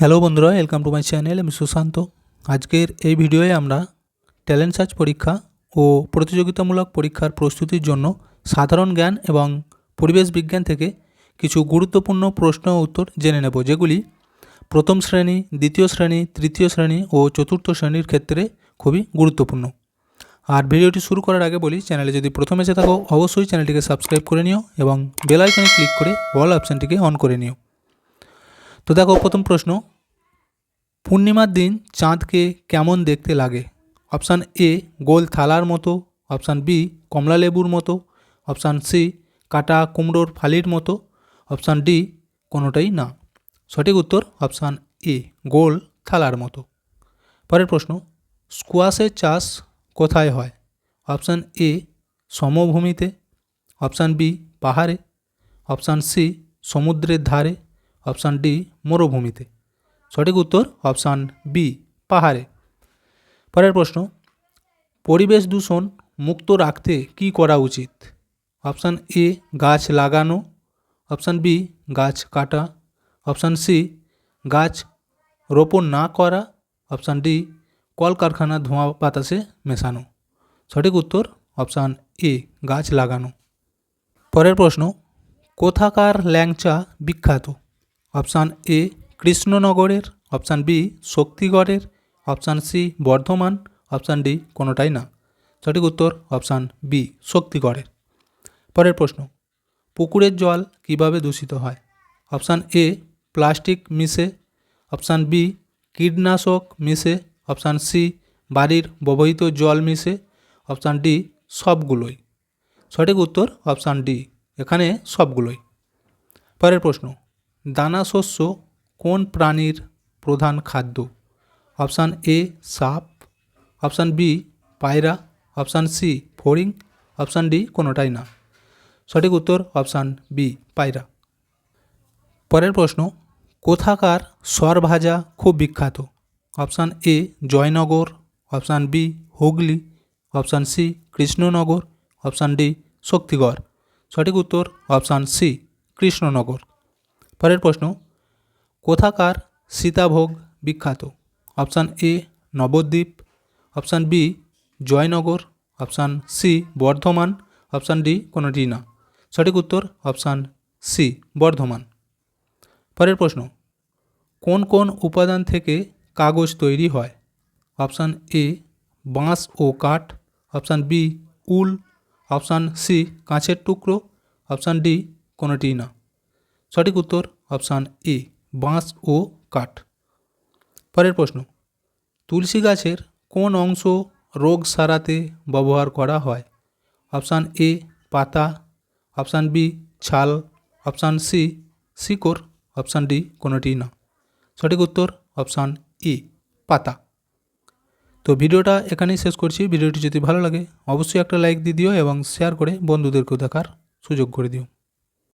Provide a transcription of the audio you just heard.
Hello বন্ধুরা, welcome to my channel. আমি সুশান্ত। আজকের এই ভিডিওয়ে আমরা ট্যালেন্ট সার্চ পরীক্ষা ও প্রতিযোগিতামূলক পরীক্ষার প্রস্তুতির জন্য সাধারণ জ্ঞান এবং পরিবেশ বিজ্ঞান থেকে কিছু গুরুত্বপূর্ণ প্রশ্ন ও উত্তর জেনে নেব, যেগুলি প্রথম শ্রেণী, দ্বিতীয় শ্রেণী, তৃতীয় শ্রেণী ও চতুর্থ শ্রেণীর ক্ষেত্রে খুবই গুরুত্বপূর্ণ। আর ভিডিওটি শুরু করার আগে বলি, চ্যানেলে যদি প্রথম এসে থাকো অবশ্যই চ্যানেলটিকে সাবস্ক্রাইব করে নিও এবং বেল আইকনে ক্লিক করে অল অপশানটিকে অন করে নিও। তো দেখো, প্রথম প্রশ্ন, পূর্ণিমার দিন চাঁদকে কেমন দেখতে লাগে? অপশান এ গোল থালার মতো, অপশান বি কমলা লেবুর মতো, অপশান সি কাটা কুমড়োর ফালির মতো, অপশান ডি কোনোটাই না। সঠিক উত্তর অপশান এ গোল থালার মতো। পরের প্রশ্ন, স্কোয়াশের চাষ কোথায় হয়? অপশান এ সমভূমিতে, অপশান বি পাহাড়ে, অপশান সি সমুদ্রের ধারে, অপশান ডি মরুভূমিতে। সঠিক উত্তর অপশান বি পাহাড়ে। পরের প্রশ্ন, পরিবেশ দূষণ মুক্ত রাখতে কী করা উচিত? অপশান এ গাছ লাগানো, অপশান বি গাছ কাটা, অপশান সি গাছ রোপণ না করা, অপশান ডি কলকারখানার ধোঁয়া বাতাসে মেশানো। সঠিক উত্তর অপশান এ গাছ লাগানো। পরের প্রশ্ন, কোথাকার ল্যাংচা বিখ্যাত? অপশান এ কৃষ্ণনগরের, অপশান বি শক্তিগড়ের, option C Bardhaman, option D কোনোটাই না। সঠিক উত্তর অপশান বি শক্তিগড়ের। পরের প্রশ্ন, পুকুরের জল কিভাবে দূষিত হয়? অপশান এ প্লাস্টিক মিশে, অপশান বি কীটনাশক মিশে, অপশান সি বাড়ির ব্যবহৃত জল মিশে, অপশান ডি সবগুলোই। সঠিক উত্তর অপশান ডি, এখানে সবগুলোই। পরের প্রশ্ন, দানা শস্য কোন প্রাণীর প্রধান খাদ্য? অপশান এ সাপ, অপশান বি পায়রা, অপশান সি ফড়িং, অপশান ডি কোনোটাই না। সঠিক উত্তর অপশান বি পায়রা। পরের প্রশ্ন, কোথাকার সরভাজা খুব বিখ্যাত? Option A Joynagar, option B Hooghly, option C Krishnanagar, option D Shaktigarh. সঠিক উত্তর অপশান সি কৃষ্ণনগর। পরের প্রশ্ন, কোথাকার সীতাভোগ বিখ্যাত? Option A Nabadwip, option B Joynagar, option C Bardhaman, option D কোনোটি না। সঠিক উত্তর অপশান সি বর্ধমান। পরের প্রশ্ন, কোন কোন উপাদান থেকে কাগজ তৈরি হয়? অপশান এ বাঁশ ও কাঠ, অপশান বি উল, অপশান সি কাঁচের টুকরো, অপশান ডি কোনোটি না। সঠিক উত্তর অপশান এ বাঁশ ও কাঠ। পরের প্রশ্ন, তুলসী গাছের কোন অংশ রোগ সারাতে ব্যবহার করা হয়? অপশান এ পাতা, অপশান বি ছাল, অপশান সি শিকড়, অপশান ডি কোনোটি না। সঠিক উত্তর অপশান ই পাতা। তো ভিডিওটা এখানেই শেষ করছি। ভিডিওটি যদি ভালো লাগে অবশ্যই একটা লাইক দিয়ে দিও এবং শেয়ার করে বন্ধুদেরকেও দেখার সুযোগ করে দিও।